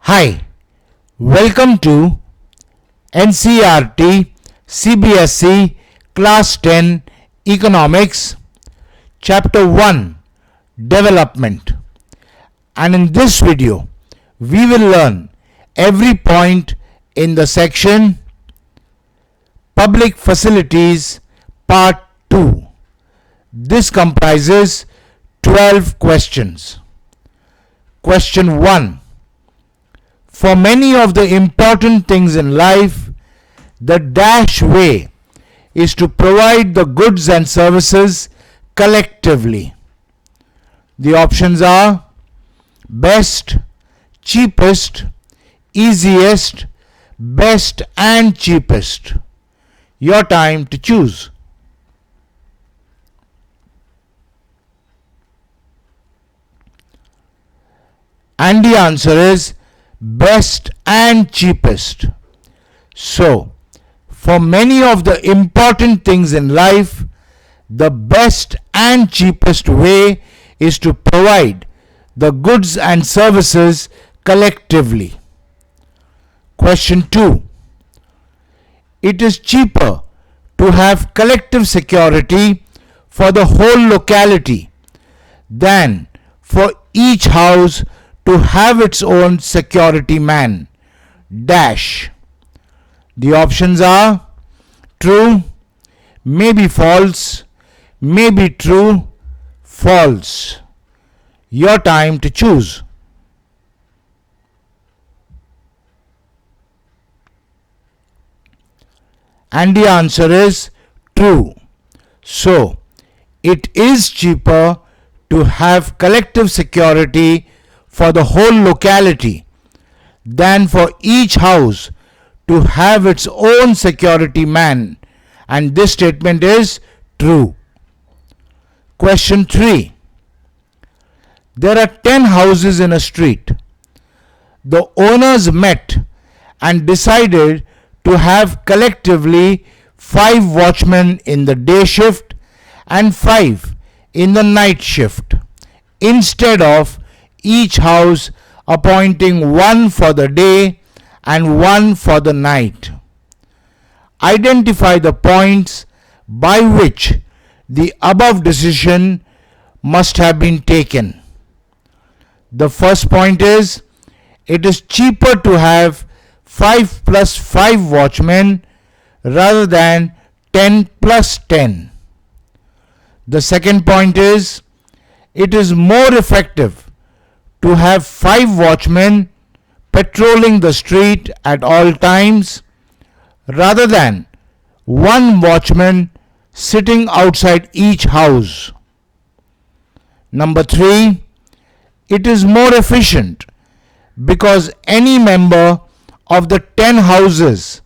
Hi, welcome to NCERT CBSE Class 10 Economics Chapter 1 Development, and in this video we will learn every point in the section Public Facilities Part 2. This comprises 12 questions. Question 1. For many of the important things in life, the dash way is to provide the goods and services collectively. The options are best, cheapest, easiest, best and cheapest. Your time to choose. And the answer is best and cheapest. So, for many of the important things in life, the best and cheapest way is to provide the goods and services collectively. Question 2. It is cheaper to have collective security for the whole locality than for each house to have its own security man. Dash. The options are true, maybe false, maybe true, false. Your time to choose. And the answer is true. So, it is cheaper to have collective security for the whole locality than for each house to have its own security man, and this statement is true. Question 3. There are 10 houses in a street. The owners met and decided to have collectively 5 watchmen in the day shift and 5 in the night shift, instead of each house appointing 1 for the day and 1 for the night. Identify the points by which the above decision must have been taken. The first point is, it is cheaper to have 5 plus 5 watchmen rather than 10 plus 10. The second point is, it is more effective to have 5 watchmen patrolling the street at all times rather than 1 watchman sitting outside each house. Number 3, it is more efficient because any member of the 10 houses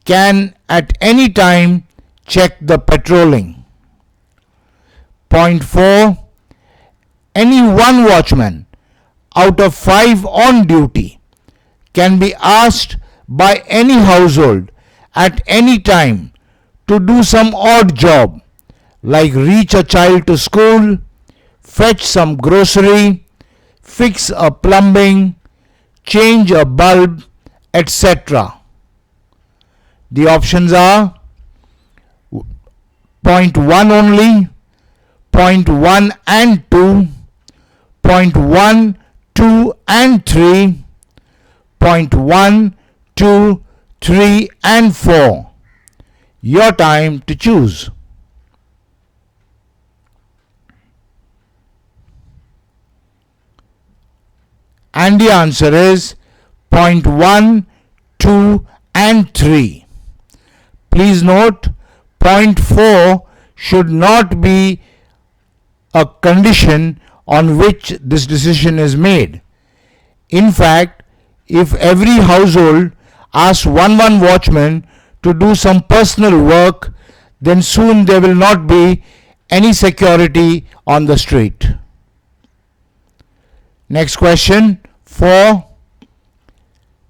can at any time check the patrolling. Point 4, any 1 watchman out of 5 on duty can be asked by any household at any time to do some odd job, like reach a child to school, fetch some grocery, fix a plumbing, change a bulb, etc. The options are point 1 only, point 1 and 2, point 1, 2 and 3, point 1, 2, 3 and 4. Your time to choose. And the answer is point 1, 2 and 3. Please note, point 4 should not be a condition on which this decision is made. In fact, if every household asks one watchman to do some personal work, then soon there will not be any security on the street. Next question, 4.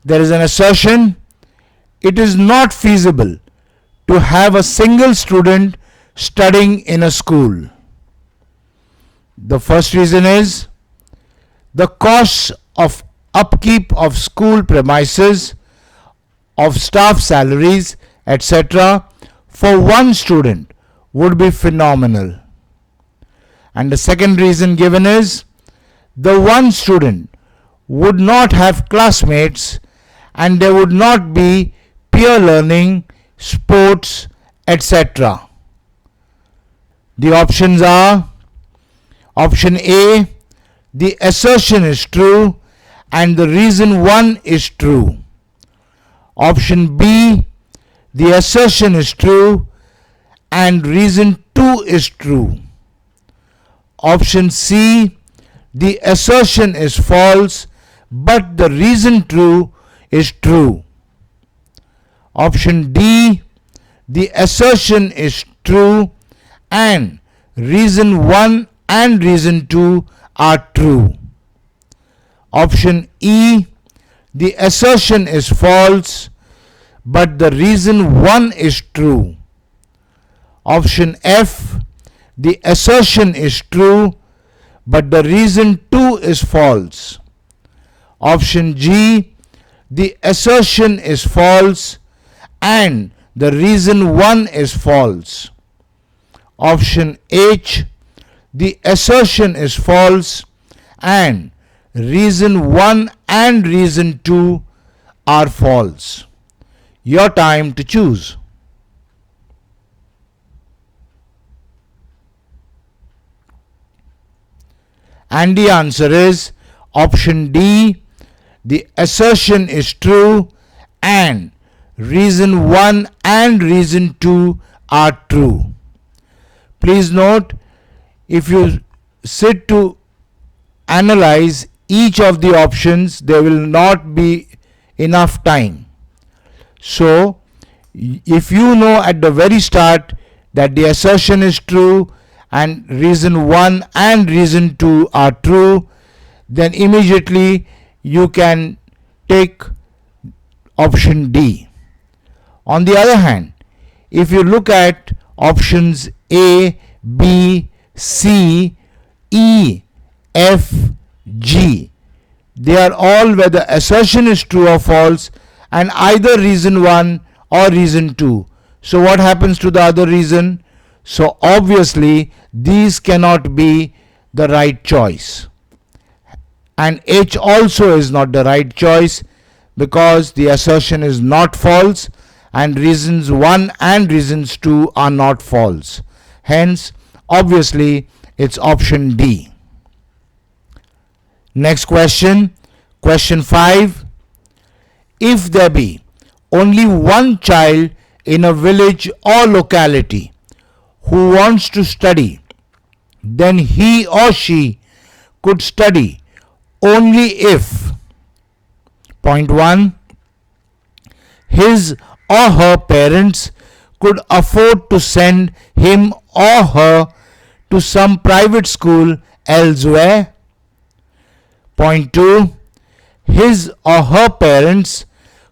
There is an assertion, it is not feasible to have a single student studying in a school. The first reason is the costs of upkeep of school premises, of staff salaries, etc. for one student would be phenomenal. And the second reason given is the one student would not have classmates and there would not be peer learning, sports, etc. The options are: option A, the assertion is true and the reason 1 is true. Option B, the assertion is true and reason 2 is true. Option C, the assertion is false but the reason true is true. Option D, the assertion is true and reason 1 and reason 2 are true. Option E, the assertion is false but the reason 1 is true. Option F, the assertion is true but the reason 2 is false. Option G, the assertion is false and the reason 1 is false. Option H, the assertion is false and reason 1 and reason 2 are false. Your time to choose. And the answer is option D, the assertion is true and reason 1 and reason 2 are true. Please note, if you sit to analyze each of the options, there will not be enough time. So, if you know at the very start that the assertion is true and reason 1 and reason 2 are true, then immediately you can take option D. On the other hand, if you look at options A, B, C, E, F, G, they are all where the assertion is true or false and either reason 1 or reason 2. So what happens to the other reason? So obviously these cannot be the right choice. And H also is not the right choice because the assertion is not false and reasons 1 and reasons 2 are not false. Hence, obviously, it's option D. Next question, question 5. If there be only one child in a village or locality who wants to study, then he or she could study only if: point 1, his or her parents could afford to send him or her to some private school elsewhere. Point 2, his or her parents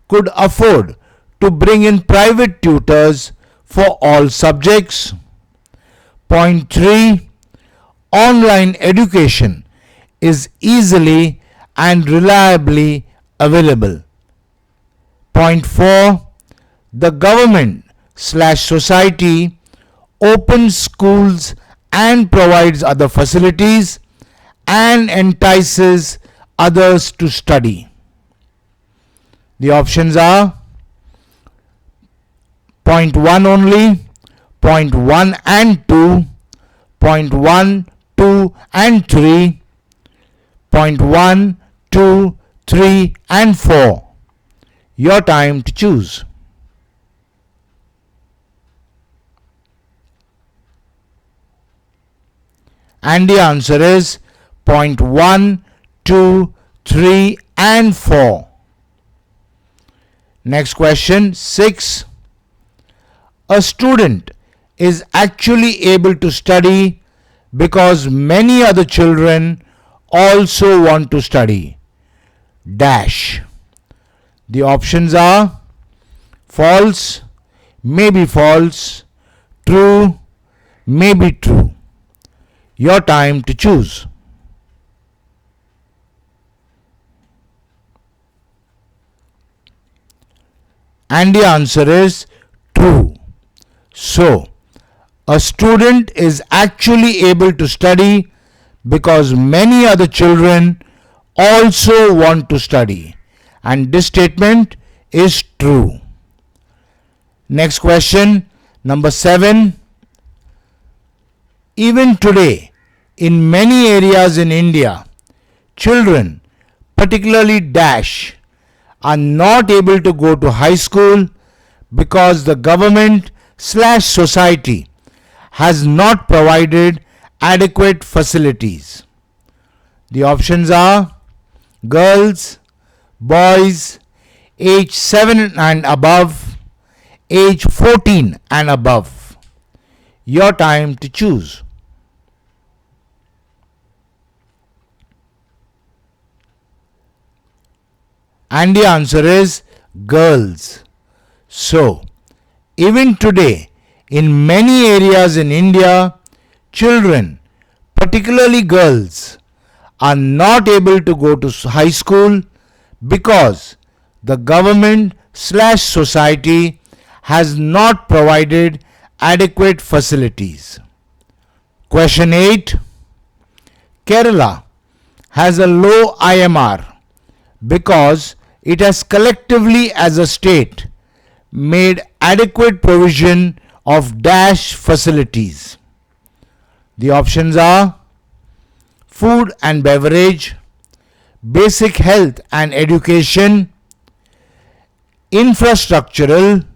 could afford to bring in private tutors for all subjects. Point 3, online education is easily and reliably available. Point 4, the government/society opens schools and provides other facilities and entices others to study. The options are: point 1 only, point 1 and 2, point 1, 2 and 3, point 1, 2, 3 and 4. Your time to choose. And the answer is point 1, 2, 3 and 4. Next question 6. A student is actually able to study because many other children also want to study. Dash. The options are: false, maybe false, true, maybe true. Your time to choose. And the answer is true. So, a student is actually able to study because many other children also want to study. And this statement is true. Next question, number 7. Even today, in many areas in India, children, particularly dash, are not able to go to high school because the government/society has not provided adequate facilities. The options are girls, boys, age 7 and above, age 14 and above. Your time to choose. And the answer is girls. So, even today, in many areas in India, children, particularly girls, are not able to go to high school because the government/society has not provided adequate facilities. Question 8. Kerala has a low IMR because it has collectively as a state made adequate provision of dash facilities. The options are food and beverage, basic health and education, infrastructural,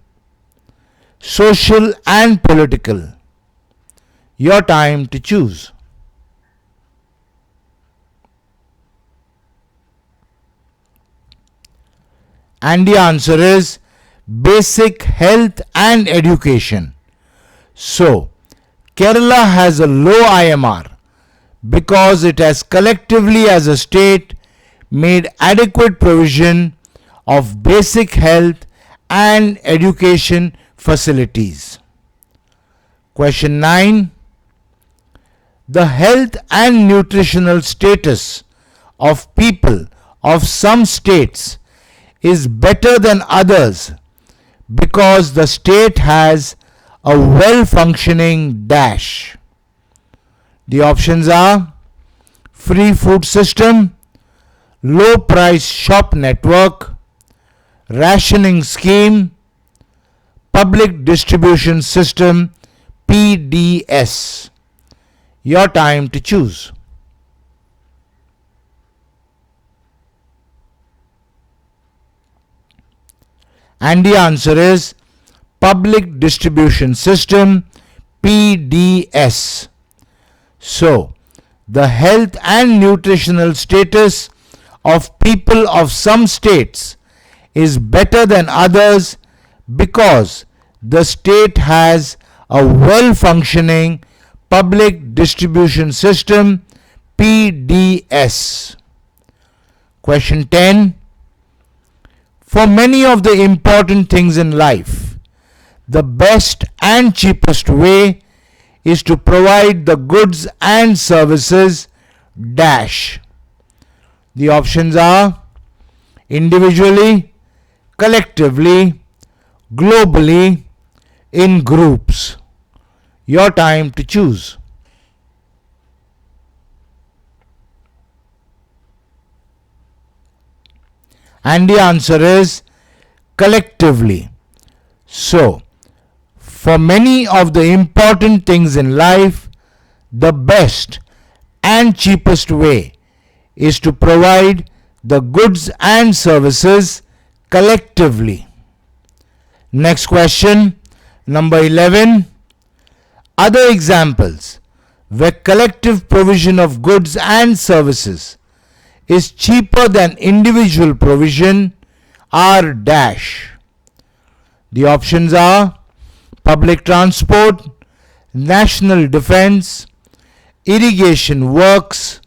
social and political. Your time to choose. And the answer is basic health and education. So, Kerala has a low IMR because it has collectively as a state made adequate provision of basic health and education facilities. Question 9. The health and nutritional status of people of some states is better than others because the state has a well-functioning dash. The options are free food system, low price shop network, rationing scheme, public distribution system, PDS. Your time to choose. And the answer is public distribution system, PDS. So, the health and nutritional status of people of some states is better than others because the state has a well-functioning public distribution system, PDS. Question 10. For many of the important things in life, the best and cheapest way is to provide the goods and services dash. The options are individually, collectively, globally, in groups. Your time to choose. And the answer is collectively. So, for many of the important things in life, the best and cheapest way is to provide the goods and services collectively. Next question, number 11. Other examples where collective provision of goods and services is cheaper than individual provision are dash. The options are public transport, national defense, irrigation works,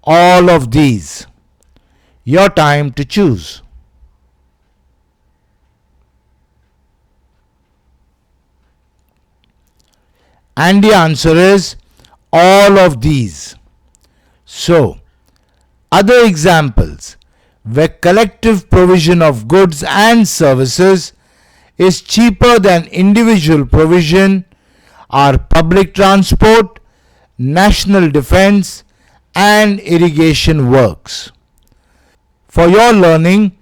all of these. Your time to choose. And the answer is all of these. So, other examples where collective provision of goods and services is cheaper than individual provision are public transport, national defense, and irrigation works. For your learning,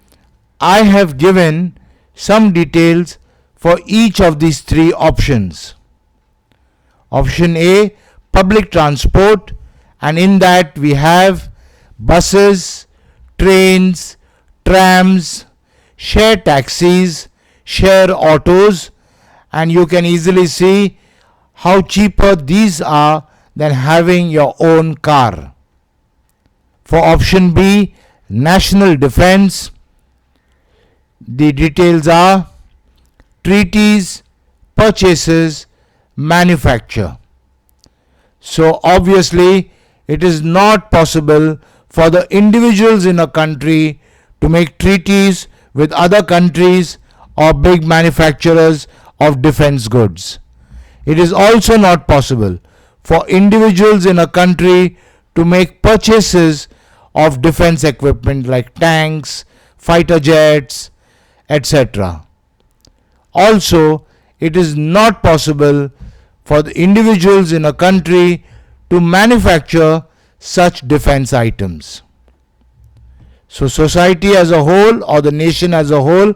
I have given some details for each of these three options. Option A, public transport, and in that we have buses, trains, trams, share taxis, share autos, and you can easily see how cheaper these are than having your own car. For option B, national defense, the details are treaties, purchases, manufacture. So obviously it is not possible for the individuals in a country to make treaties with other countries or big manufacturers of defense goods. It is also not possible for individuals in a country to make purchases of defense equipment like tanks, fighter jets, etc. Also, it is not possible for the individuals in a country to manufacture such defense items. So society as a whole or the nation as a whole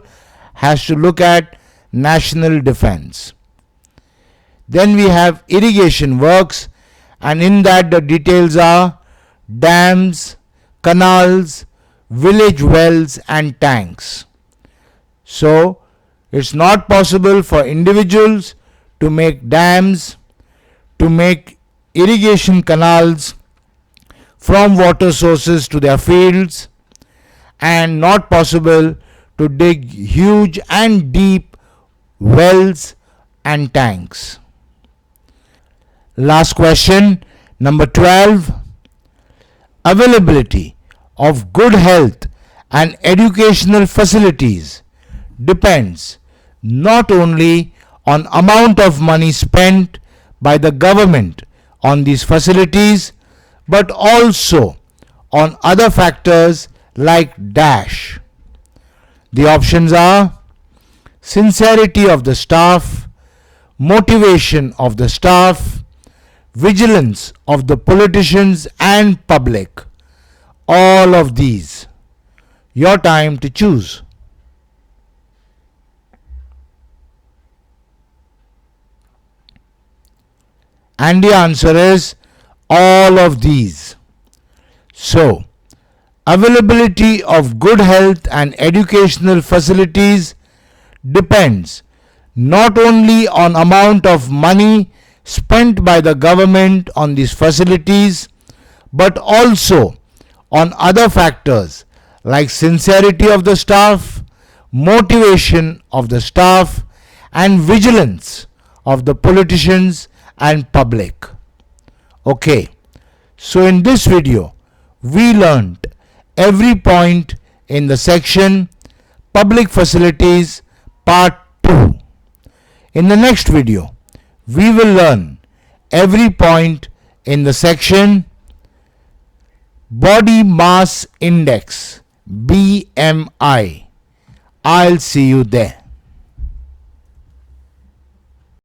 has to look at national defense. Then we have irrigation works, and in that the details are dams, canals, village wells and tanks. So it's not possible for individuals to make dams, to make irrigation canals from water sources to their fields, and not possible to dig huge and deep wells and tanks. Last question, number 12. Availability of good health and educational facilities depends not only on amount of money spent by the government on these facilities, but also on other factors like dash. The options are sincerity of the staff, motivation of the staff, vigilance of the politicians and public. All of these. Your time to choose. And the answer is all of these. So, availability of good health and educational facilities depends not only on amount of money spent by the government on these facilities, but also on other factors like sincerity of the staff, motivation of the staff, and vigilance of the politicians and public. Okay, so in this video we learned every point in the section Public Facilities Part 2. In the next video we will learn every point in the section Body Mass Index, BMI. I'll see you there.